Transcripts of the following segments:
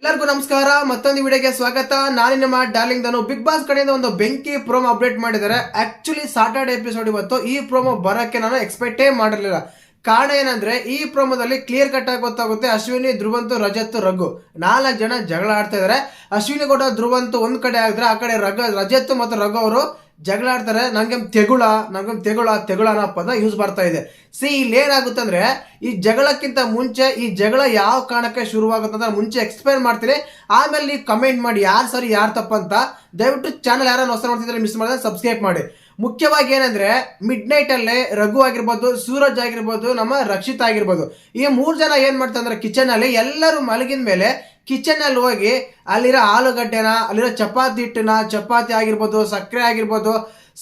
ಎಲ್ಲರಿಗೂ ನಮಸ್ಕಾರ. ಮತ್ತೊಂದು ವಿಡಿಯೋಗೆ ಸ್ವಾಗತ. ನಾನು ನಿಮ್ಮ ಡಾರ್ಲಿಂಗ್ ಧನು. ಬಿಗ್ ಬಾಸ್ ಕಡೆಯಿಂದ ಒಂದು ಬೆಂಕಿ ಪ್ರೋಮೋ ಅಪ್ಡೇಟ್ ಮಾಡಿದ್ದಾರೆ. ಆಕ್ಚುಲಿ ಸಾಟರ್ಡೆ ಎಪಿಸೋಡ್ ಇವತ್ತು ಈ ಪ್ರೋಮೋ ಬರೋಕ್ಕೆ ನಾನು ಎಕ್ಸ್ಪೆಕ್ಟೇ ಮಾಡಿರಲಿಲ್ಲ. ಕಾರಣ ಏನಂದ್ರೆ ಈ ಪ್ರೋಮೋದಲ್ಲಿ ಕ್ಲಿಯರ್ ಕಟ್ ಆಗಿ ಗೊತ್ತಾಗುತ್ತೆ ಅಶ್ವಿನಿ, ಧ್ರುವಂತು, ರಜತ್, ರಘು 4 ಜನ ಜಗಳ ಆಡ್ತಾ ಇದಾರೆ. ಅಶ್ವಿನಿ ಕೂಡ ಧ್ರುವಂತು ಒಂದ್ ಕಡೆ ಆಗಿದ್ರೆ ಆ ಕಡೆ ರಜತ್ ಮತ್ತು ರಘು ಅವರು ಜಗಳ ಆಡ್ತಾರೆ. ನಂಗೆ ತೆಗುಳ ಅನ್ನೋ ಪದ ಯೂಸ್ ಬರ್ತಾ ಇದೆ. ಇಲ್ಲಿ ಏನಾಗುತ್ತೆ ಅಂದ್ರೆ ಈ ಜಗಳಕ್ಕಿಂತ ಮುಂಚೆ ಈ ಜಗಳ ಯಾವ ಕಾರಣಕ್ಕೆ ಶುರುವಾಗುತ್ತೆ ಅಂತ ಮುಂಚೆ ಎಕ್ಸ್ಪ್ಲೇನ್ ಮಾಡ್ತೀನಿ. ಆಮೇಲೆ ನೀವು ಕಮೆಂಟ್ ಮಾಡಿ ಯಾರು ಸರಿ ಯಾರು ತಪ್ಪಂತ. ದಯವಿಟ್ಟು ಚಾನಲ್ ಯಾರು ಹೊಸ ನೋಡ್ತಿದ್ರೆ ಮಿಸ್ ಮಾಡಿದ್ರೆ ಸಬ್ಸ್ಕ್ರೈಬ್ ಮಾಡಿ. ಮುಖ್ಯವಾಗಿ ಏನಂದ್ರೆ ಮಿಡ್ ನೈಟ್ ಅಲ್ಲೇ ರಘು ಆಗಿರ್ಬೋದು, ಸೂರಜ್ ಆಗಿರ್ಬೋದು, ನಮ್ಮ ರಕ್ಷಿತ್ ಆಗಿರ್ಬೋದು, ಈ 3 ಜನ ಏನ್ ಮಾಡ್ತಾರೆ ಅಂದ್ರೆ ಕಿಚನ್ ಅಲ್ಲಿ ಎಲ್ಲರೂ ಮಲಗಿದ ಮೇಲೆ ಕಿಚನ್ ಅಲ್ಲಿ ಹೋಗಿ ಅಲ್ಲಿರೋ ಆಲೂಗಡ್ಡೆನ, ಅಲ್ಲಿರೋ ಚಪಾತಿ ಹಿಟ್ಟನ, ಚಪಾತಿ ಆಗಿರ್ಬೋದು, ಸಕ್ಕರೆ ಆಗಿರ್ಬೋದು,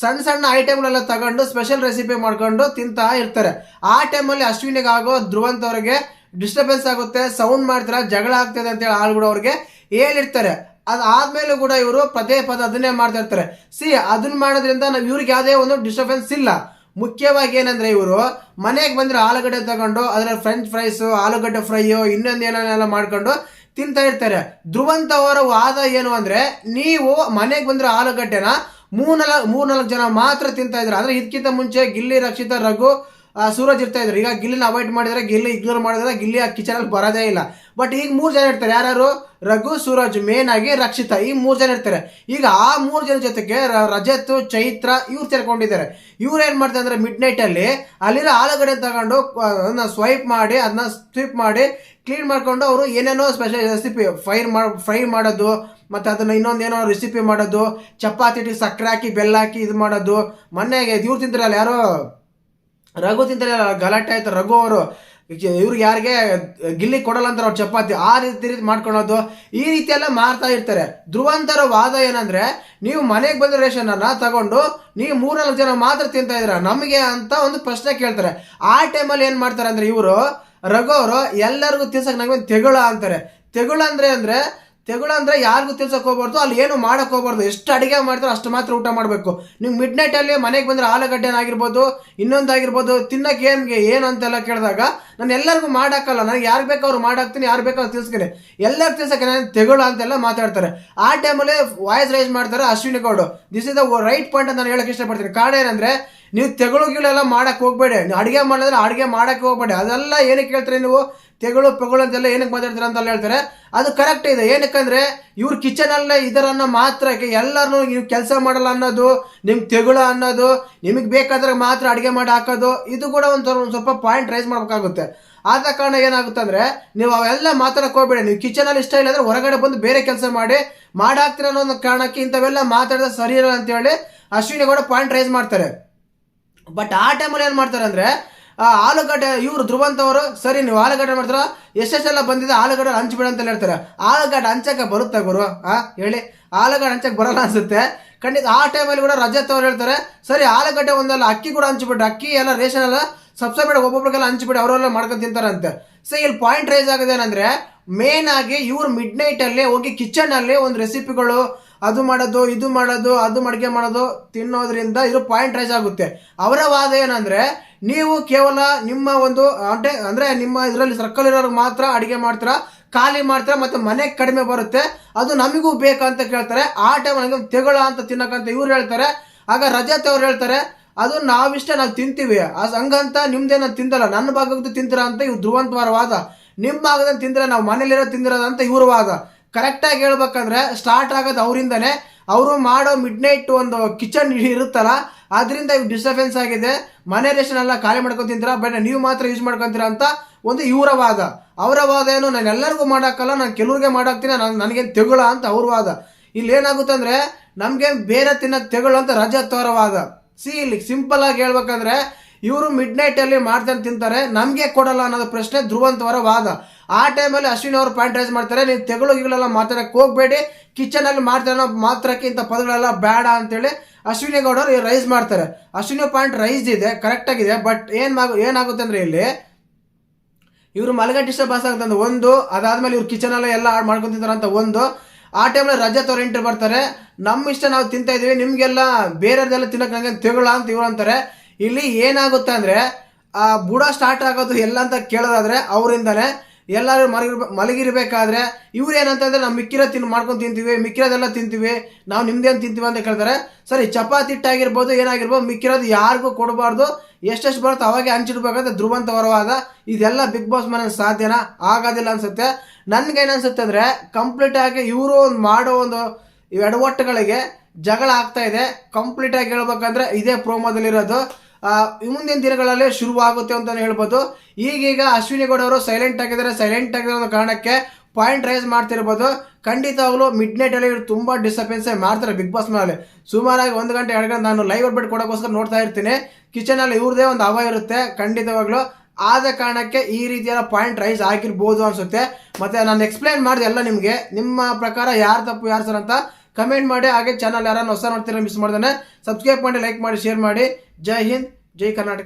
ಸಣ್ಣ ಸಣ್ಣ ಐಟಮ್ಗಳೆಲ್ಲ ತಗೊಂಡು ಸ್ಪೆಷಲ್ ರೆಸಿಪಿ ಮಾಡ್ಕೊಂಡು ತಿಂತಾ ಇರ್ತಾರೆ. ಆ ಟೈಮಲ್ಲಿ ಅಶ್ವಿನಿಗಾಗೋ ಧ್ರುವಂತ್ ಅವ್ರಿಗೆ ಡಿಸ್ಟರ್ಬೆನ್ಸ್ ಆಗುತ್ತೆ, ಸೌಂಡ್ ಮಾಡ್ತಾರೆ, ಜಗಳ ಆಗ್ತದೆ ಅಂತೇಳಿ ಆಳ್ಗಳು ಅವ್ರಿಗೆ ಹೇಳಿರ್ತಾರೆ. ಅದಾದ್ಮೇಲೂ ಕೂಡ ಇವರು ಪದೇ ಅದನ್ನೇ ಮಾಡ್ತಾ ಇರ್ತಾರೆ. ಅದನ್ನ ಮಾಡೋದ್ರಿಂದ ಇವ್ರಿಗೆ ಯಾವುದೇ ಒಂದು ಡಿಸ್ಟರ್ಬೆನ್ಸ್ ಇಲ್ಲ. ಮುಖ್ಯವಾಗಿ ಏನಂದ್ರೆ ಇವರು ಮನೆಗೆ ಬಂದ್ರೆ ಆಲೂಗಡ್ಡೆ ತಗೊಂಡು ಅದರ ಫ್ರೆಂಚ್ ಫ್ರೈಸ್, ಆಲೂಗಡ್ಡೆ ಫ್ರೈಯೋ ಇನ್ನೊಂದೇನೆಲ್ಲ ಮಾಡ್ಕೊಂಡು ತಿಂತಾ ಇರ್ತಾರೆ. ಧ್ರುವಂತ್ ಅವರ ವಾದ ಏನು ಅಂದ್ರೆ ನೀವು ಮನೆಗೆ ಬಂದ್ರೆ ಆಲೂಗಡ್ಡೆನ 3-4 ಜನ ಮಾತ್ರ ತಿಂತಾ ಇದ್ರೆ. ಅಂದ್ರೆ ಇದಕ್ಕಿಂತ ಮುಂಚೆ ಗಿಲ್ಲಿ, ರಕ್ಷಿತ, ರಘು, ಸೂರಜ್ ಇರ್ತಾ ಇದ್ರು. ಈಗ ಗಿಲ್ಲಿನ ಅವಾಯ್ಡ್ ಮಾಡಿದ್ರೆ, ಗಿಲ್ಲಿ ಇಗ್ನೋರ್ ಮಾಡಿದ್ರೆ ಗಿಲ್ಲಿ ಆ ಕಿಚನ್ ಅಲ್ಲಿ ಬರೋದೇ ಇಲ್ಲ. ಬಟ್ ಈಗ 3 ಜನ ಇರ್ತಾರೆ. ಯಾರು? ರಘು, ಸೂರಜ್, ಮೇನ್ ಆಗಿ ರಕ್ಷಿತ, ಈ 3 ಜನ ಇರ್ತಾರೆ. ಈಗ ಆ 3 ಜನ ಜೊತೆಗೆ ರಜತ್, ಚೈತ್ರ ಇವ್ರು ಸೇರ್ಕೊಂಡಿದ್ದಾರೆ. ಇವ್ರು ಏನ್ ಮಾಡ್ತಾರೆ ಅಂದ್ರೆ ಮಿಡ್ ನೈಟ್ ಅಲ್ಲಿ ಅಲ್ಲಿರೋ ಆಲೂಗಡ್ಡೆ ತಗೊಂಡು ಅದನ್ನ ಸ್ವೀಪ್ ಮಾಡಿ ಕ್ಲೀನ್ ಮಾಡ್ಕೊಂಡು ಅವರು ಏನೇನೋ ಸ್ಪೆಷಲ್ ರೆಸಿಪಿ ಫ್ರೈ ಮಾಡೋದು, ಮತ್ತೆ ಅದನ್ನ ಇನ್ನೊಂದೇನೋ ರೆಸಿಪಿ ಮಾಡೋದು, ಚಪಾತಿ ಸಕ್ಕರೆ ಹಾಕಿ ಬೆಲ್ಲ ಹಾಕಿ ಇದು ಮಾಡೋದು. ಮೊನ್ನೆಗೆ ಇವ್ರು ತಿಂತಾರಲ್ಲ, ಯಾರೋ ರಘು ತಿಂತಾರಲ್ಲ, ಗಲಾಟೆ ಆಯ್ತು. ರಘು ಅವರು ಇವ್ರಿಗೆ ಯಾರಿಗೆ ಗಿಲ್ಲಿ ಕೊಡಲ್ಲ ಅಂತಾರೆ ಅವ್ರು ಚಪಾತಿ, ಆ ರೀತಿ ಮಾಡ್ಕೊಳೋದು, ಈ ರೀತಿ ಎಲ್ಲ ಮಾಡ್ತಾ ಇರ್ತಾರೆ. ಧ್ರುವಂತರ ವಾದ ಏನಂದ್ರೆ ನೀವು ಮನೆಗೆ ಬಂದ ರೇಷನ್ ಅನ್ನ ತಗೊಂಡು ನೀವು 3-4 ಜನ ಮಾತ್ರ ತಿಂತಾ ಇದ್ರ ನಮಗೆ ಅಂತ ಒಂದು ಪ್ರಶ್ನೆ ಕೇಳ್ತಾರೆ. ಆ ಟೈಮಲ್ಲಿ ಏನ್ ಮಾಡ್ತಾರೆ ಅಂದ್ರೆ ಇವರು ರಘು ಅವರು ಎಲ್ಲರಿಗೂ ತಿನ್ಸಕ್ ನಂಗೆ ತೆಗುಳ ಅಂತಾರೆ. ತೆಗುಳ ಅಂದ್ರೆ ಯಾರಿಗೂ ತಿನ್ಸಕ್ ಹೋಗ್ಬಾರ್ದು, ಅಲ್ಲಿ ಏನು ಮಾಡಕ್ ಹೋಗ್ಬಾರ್ದು. ಎಷ್ಟು ಅಡಿಗೆ ಮಾಡ್ತಾರೆ ಅಷ್ಟು ಮಾತ್ರ ಊಟ ಮಾಡಬೇಕು. ನೀವು ಮಿಡ್ ನೈಟ್ ಅಲ್ಲಿ ಮನೆಗೆ ಬಂದ್ರೆ ಆಲೂಗಡ್ಡೆನಾಗಿರ್ಬೋದು, ಇನ್ನೊಂದಾಗಿರ್ಬೋದು, ತಿನ್ನಕ್ಕೆ ಏನು ಅಂತೆಲ್ಲ ಕೇಳಿದಾಗ ನಾನು ಎಲ್ಲರಿಗೂ ಮಾಡಾಕಲ್ಲ, ನನಗೆ ಯಾರು ಬೇಕು ಅವ್ರು ಮಾಡಾಕ್ತೀನಿ, ಯಾರು ಬೇಕು ಅವ್ರು ತಿನ್ಸ್ತೀನಿ, ಎಲ್ಲರೂ ತಿನ್ಸಕ್ಕೆ ನಾನು ತೆಗುಳ ಅಂತೆಲ್ಲ ಮಾತಾಡ್ತಾರೆ. ಆ ಟೈಮಲ್ಲಿ ವಾಯ್ಸ್ ರೈಸ್ ಮಾಡ್ತಾರೆ Ashwini Gowda. This is the right point ಅಂತ ನಾನು ಹೇಳಕ್ ಇಷ್ಟಪಡ್ತೀನಿ. ಕಾರಣ ಏನಂದ್ರೆ ನೀವು ತೆಗುಳುಗಳೆಲ್ಲ ಮಾಡಕ್ ಹೋಗ್ಬೇಡಿ. ನೀವು ಅಡಿಗೆ ಮಾಡಿದ್ರೆ ಅಡಿಗೆ ಮಾಡಕ್ಕೆ ಹೋಗ್ಬೇಡಿ. ಅದೆಲ್ಲ ಏನಕ್ಕೆ ಹೇಳ್ತಾರೆ ನೀವು ತೆಗಳು ಅಂತೆಲ್ಲ ಏನಕ್ಕೆ ಮಾತಾಡ್ತೀರ ಅಂತೆಲ್ಲ ಹೇಳ್ತಾರೆ. ಅದು ಕರೆಕ್ಟ್ ಇದೆ. ಏನಕ್ಕಂದ್ರೆ ಇವ್ರ ಕಿಚನ್ ಅಲ್ಲೇ ಇದರನ್ನ ಮಾತ್ರ ಎಲ್ಲರೂ ನೀವು ಕೆಲಸ ಮಾಡಲ್ಲ ಅನ್ನೋದು, ನಿಮ್ಗೆ ತೆಗುಳ ಅನ್ನೋದು, ನಿಮಗೆ ಬೇಕಾದ್ರೆ ಮಾತ್ರ ಅಡಿಗೆ ಮಾಡಿ ಹಾಕೋದು, ಇದು ಕೂಡ ಒಂದು ಸ್ವಲ್ಪ ಪಾಯಿಂಟ್ ರೈಸ್ ಮಾಡ್ಬೇಕಾಗುತ್ತೆ. ಆದ ಕಾರಣ ಏನಾಗುತ್ತೆ ಅಂದ್ರೆ ನೀವು ಅವೆಲ್ಲ ಮಾತಾಡಕ್ ಹೋಗ್ಬೇಡಿ. ನೀವು ಕಿಚನ್ ಅಲ್ಲಿ ಇಷ್ಟ ಇಲ್ಲ ಅಂದ್ರೆ ಹೊರಗಡೆ ಬಂದು ಬೇರೆ ಕೆಲಸ ಮಾಡಾಕ್ತೀರ ಅನ್ನೋ ಒಂದು ಕಾರಣಕ್ಕೆ ಇಂಥವೆಲ್ಲ ಮಾತಾಡಿದ್ರೆ ಸರಿ ಇರಲ್ಲ ಅಂತ ಹೇಳಿ ಅಶ್ವಿನಿ ಕೂಡ ಪಾಯಿಂಟ್ ರೈಸ್ ಮಾಡ್ತಾರೆ. ಬಟ್ ಆ ಟೈಮಲ್ಲಿ ಏನ್ ಮಾಡ್ತಾರೆ ಅಂದ್ರೆ ಆಲೂಗಡ್ಡೆ ಇವ್ರು ಧ್ರುವಂತ್ ಅವರು ಸರಿ ನೀವು ಆಲೂಗಡ್ಡೆ ಮಾಡ್ತಾರ, ಎಷ್ಟೆಲ್ಲ ಬಂದಿದೆ ಆಲೂಗಡ್ಡೆ ಹಂಚ್ಬಿಡ ಅಂತ ಹೇಳ್ತಾರೆ. ಆಲೂಗಡ್ಡೆ ಹಂಚಕ್ಕೆ ಬರುತ್ತೆ ಗುರು ಹೇಳಿ? ಆಲೂಗಡ್ಡೆ ಹಂಚಕ್ಕೆ ಬರಲ್ಲ ಅನ್ಸುತ್ತೆ ಖಂಡಿತ. ಆ ಟೈಮಲ್ಲಿ ಕೂಡ ರಜತ್ ಅವ್ರು ಹೇಳ್ತಾರೆ ಸರಿ ಆಲೂಗಡ್ಡೆ ಒಂದಲ್ಲ ಅಕ್ಕಿ ಕೂಡ ಹಂಚ್ಬಿಡ್ರಿ, ಅಕ್ಕಿ ಎಲ್ಲ ರೇಷನ್ ಎಲ್ಲ ಸಬ್ಸಿಡಿ ಒಬ್ಬೊಬ್ರಿಗೆಲ್ಲ ಹಂಚ್ಬಿಡಿ, ಅವರೆಲ್ಲ ಮಾಡ್ಕೊಂಡು ತಿಂತಾರಂತೆ. ಇಲ್ಲಿ ಪಾಯಿಂಟ್ ರೈಸ್ ಆಗಿದೆ ಏನಂದ್ರೆ ಮೇನ್ ಆಗಿ ಇವ್ರು ಮಿಡ್ ನೈಟ್ ಅಲ್ಲಿ ಹೋಗಿ ಕಿಚನ್ ಅಲ್ಲಿ ಒಂದು ರೆಸಿಪಿಗಳು ಅದು ಮಾಡೋದು, ಇದು ಮಾಡೋದು, ಅದು ಅಡಿಗೆ ಮಾಡೋದು ತಿನ್ನೋದ್ರಿಂದ ಇದು ಪಾಯಿಂಟ್ ರೈಸ್ ಆಗುತ್ತೆ. ಅವರ ವಾದ ಏನಂದ್ರೆ ನೀವು ಕೇವಲ ನಿಮ್ಮ ಒಂದು ಅಂದ್ರೆ ನಿಮ್ಮ ಇದರಲ್ಲಿ ಸರ್ಕಲ್ ಇರೋರು ಮಾತ್ರ ಅಡಿಗೆ ಮಾಡ್ತೀರಾ, ಖಾಲಿ ಮಾಡ್ತೀರಾ, ಮತ್ತೆ ಮನೆಗೆ ಕಡಿಮೆ ಬರುತ್ತೆ, ಅದು ನಮಗೂ ಬೇಕಂತ ಕೇಳ್ತಾರೆ. ಆ ಟೈಮ್ ನನಗೆ ತೆಗುಳ ಅಂತ ತಿನ್ನಕಂತ ಇವ್ರು ಹೇಳ್ತಾರೆ. ಆಗ ರಜತ್ ಅವ್ರು ಹೇಳ್ತಾರೆ ಅದು ನಾವಿಷ್ಟ ನಾವು ತಿಂತೀವಿ, ಹಂಗಂತ ನಿಮ್ದೇನ ತಿಂದಲ್ಲ, ನನ್ನ ಭಾಗದ್ದು ತಿಂತೀರಾ ಅಂತ ಇವ್ರು ಧ್ರುವಂತವಾರ ವಾದ. ನಿಮ್ಮ ಭಾಗದಲ್ಲಿ ತಿಂದ್ರೆ ನಾವು ಮನೇಲಿರೋ ತಿಂದಿರೋದಂತ ಇವ್ರ ವಾದ. ಕರೆಕ್ಟಾಗಿ ಹೇಳ್ಬೇಕಂದ್ರೆ ಸ್ಟಾರ್ಟ್ ಆಗೋದು ಅವರಿಂದನೇ. ಅವರು ಮಾಡೋ ಮಿಡ್ ನೈಟ್ ಒಂದು ಕಿಚನ್ ಇರುತ್ತಲ್ಲ, ಅದರಿಂದ ಇವ್ ಡಿಸ್ಟರ್ಬೆನ್ಸ್ ಆಗಿದೆ. ಮನೆ ರೇಷನ್ ಎಲ್ಲ ಖಾಲಿ ಮಾಡ್ಕೊಂಡು ತಿಂತೀರಾ, ಬಟ್ ನೀವು ಮಾತ್ರ ಯೂಸ್ ಮಾಡ್ಕೊಂತೀರಾ ಅಂತ ಒಂದು ಇವರ ವಾದ. ಅವರ ವಾದ ಏನು ನಾನು ಎಲ್ಲರಿಗೂ ಮಾಡಾಕಲ್ಲ, ನಾನು ಕೆಲವ್ರಿಗೆ ಮಾಡಾಕ್ತೀನಿ, ನನಗೇನು ತೆಗುಳ ಅಂತ ಅವ್ರ ವಾದ. ಇಲ್ಲಿ ಏನಾಗುತ್ತೆ ಅಂದ್ರೆ ನಮ್ಗೆ ಬೇರೆ ತಿನ್ನಕ್ ತೆಗುಳು ಅಂತ ರಜತ್ ಅವರ ವಾದ. ಇಲ್ಲಿ ಸಿಂಪಲ್ ಆಗಿ ಹೇಳ್ಬೇಕಂದ್ರೆ ಇವರು ಮಿಡ್ ನೈಟ್ ಅಲ್ಲಿ ಮಾಡ್ತಾನೆ ತಿಂತಾರೆ, ನಮ್ಗೆ ಕೊಡಲ್ಲ ಅನ್ನೋದು ಪ್ರಶ್ನೆ ಧ್ರುವಂತ್ ಅವರ ವಾದ. ಆ ಟೈಮಲ್ಲಿ ಅಶ್ವಿನಿ ಅವರು ಪಾಯಿಂಟ್ ರೈಸ್ ಮಾಡ್ತಾರೆ ನೀವು ತೆಗುಳುಗಳೆಲ್ಲ ಮಾತಾಡಕ್ಕೆ ಹೋಗ್ಬೇಡಿ, ಕಿಚನ್ ಅಲ್ಲಿ ಮಾಡ್ತಾರೋ ಮಾತ್ರಕ್ಕೆ ಇಂಥ ಪದಗಳೆಲ್ಲ ಬೇಡ ಅಂತೇಳಿ ಅಶ್ವಿನಿ ಗೌಡ ಅವರು ರೈಸ್ ಮಾಡ್ತಾರೆ. ಅಶ್ವಿನಿ ಪಾಯಿಂಟ್ ರೈಸ್ ಇದೆ, ಕರೆಕ್ಟ್ ಆಗಿದೆ. ಬಟ್ ಏನಾಗುತ್ತೆ ಅಂದ್ರೆ ಇಲ್ಲಿ ಇವರು ಮಲಗ ಡಿಸ್ಟರ್ಬೆನ್ಸ್ ಆಗುತ್ತೆ ಒಂದು, ಅದಾದ್ಮೇಲೆ ಇವ್ರು ಕಿಚನ್ ಎಲ್ಲ ಮಾಡ್ಕೊಂಡ್ ತಿಂತಾರ ಅಂತ ಒಂದು. ಆ ಟೈಮಲ್ಲಿ ರಜತ್ ಅವ್ರು ಎಂಟ್ರಿ ಬರ್ತಾರೆ, ನಮ್ಮ ಇಷ್ಟ ನಾವು ತಿಂತಾ ಇದೀವಿ, ನಿಮ್ಗೆಲ್ಲ ಬೇರೆದೆಲ್ಲ ತಿನ್ನಕ್ ನಂಗೆ ತೆಗುಳ ಅಂತ ಇವ್ರು ಅಂತಾರೆ. ಇಲ್ಲಿ ಏನಾಗುತ್ತೆ ಅಂದ್ರೆ ಬುಡ ಸ್ಟಾರ್ಟ್ ಆಗೋದು ಎಲ್ಲ ಅಂತ ಕೇಳೋದಾದ್ರೆ ಅವರಿಂದಾನೆ. ಎಲ್ಲರೂ ಮಲಗಿರ್ಬೇಕಾದ್ರೆ ಇವ್ರು ಏನಂತಂದ್ರೆ ನಾವು ಮಿಕ್ಕಿರೋ ಮಾಡ್ಕೊಂಡು ತಿಂತೀವಿ, ಮಿಕ್ಕಿರೋದೆಲ್ಲ ತಿಂತೀವಿ, ನಾವು ನಿಮ್ದೇನು ತಿಂತೀವಿ ಅಂತ ಕೇಳ್ತಾರೆ. ಸರಿ, ಚಪಾತಿ ಹಿಟ್ಟಾಗಿರ್ಬೋದು ಏನಾಗಿರ್ಬೋದು ಮಿಕ್ಕಿರೋದು ಯಾರಿಗೂ ಕೊಡಬಾರ್ದು, ಎಷ್ಟೆಷ್ಟು ಬರುತ್ತೆ ಅವಾಗೆ ಹಂಚಿಡ್ಬೇಕಂತ ಧ್ರುವಂತ ವರವಾದ. ಇದೆಲ್ಲ ಬಿಗ್ ಬಾಸ್ ಮನೆ ಸಾಧ್ಯನಾ? ಆಗೋದಿಲ್ಲ ಅನ್ಸುತ್ತೆ. ನನ್ಗೇನನ್ಸುತ್ತೆ ಅಂದ್ರೆ ಕಂಪ್ಲೀಟ್ ಆಗಿ ಇವರು ಮಾಡೋ ಒಂದು ಎಡವಟ್ಟುಗಳಿಗೆ ಜಗಳ ಆಗ್ತಾ ಇದೆ. ಕಂಪ್ಲೀಟ್ ಆಗಿ ಹೇಳ್ಬೇಕಂದ್ರೆ ಇದೇ ಪ್ರೋಮೋದಲ್ಲಿರೋದು. ಮುಂದಿನ ದಿನಗಳಲ್ಲಿ ಶುರುವಾಗುತ್ತೆ ಅಂತಾನೆ ಹೇಳ್ಬೋದು. ಈಗೀಗ ಅಶ್ವಿನಿ ಗೌಡ ಅವರು ಸೈಲೆಂಟ್ ಆಗಿದ್ದಾರೆ ಅನ್ನೋ ಕಾರಣಕ್ಕೆ ಪಾಯಿಂಟ್ ರೈಸ್ ಮಾಡ್ತಿರ್ಬೋದು. ಖಂಡಿತವಾಗ್ಲೂ ಮಿಡ್ ನೈಟ್ ಅಲ್ಲಿ ಇವರು ತುಂಬಾ ಡಿಸ್ಟರ್ಬೆನ್ಸ್ ಮಾಡ್ತಾರೆ ಬಿಗ್ ಬಾಸ್ ಮೇಲೆ. ಸುಮಾರಾಗಿ 1 ಗಂಟೆ 2 ಗಂಟೆ ನಾನು ಲೈವ್ ಅಪ್ಡೇಟ್ ಕೊಡೋಕ್ಕೋಸ್ಕರ ನೋಡ್ತಾ ಇರ್ತೀನಿ. ಕಿಚನ್ ಅಲ್ಲಿ ಇವ್ರದೇ ಒಂದು ಹವ ಇರುತ್ತೆ ಖಂಡಿತವಾಗ್ಲೂ. ಆದ ಕಾರಣಕ್ಕೆ ಈ ರೀತಿಯ ಪಾಯಿಂಟ್ ರೈಸ್ ಆಗಿರ್ಬೋದು ಅನ್ಸುತ್ತೆ. ಮತ್ತೆ ನಾನು ಎಕ್ಸ್ಪ್ಲೈನ್ ಮಾಡಿದೆ ಎಲ್ಲ ನಿಮಗೆ. ನಿಮ್ಮ ಪ್ರಕಾರ ಯಾರು ತಪ್ಪು ಯಾರು ಸರ್ ಅಂತ ಕಮೆಂಟ್ ಮಾಡಿ. ಹಾಗೆ ಚಾನಲ್ ಯಾರನ್ನ ಹೊಸ ನೋಡ್ತೀರಾ ಮಿಸ್ ಮಾಡ್ದಾನೆ ಸಬ್ಸ್ಕ್ರೈಬ್ ಮಾಡಿ, ಲೈಕ್ ಮಾಡಿ, ಶೇರ್ ಮಾಡಿ. ಜೈ ಹಿಂದ್, ಜೈ ಕರ್ನಾಟಕ.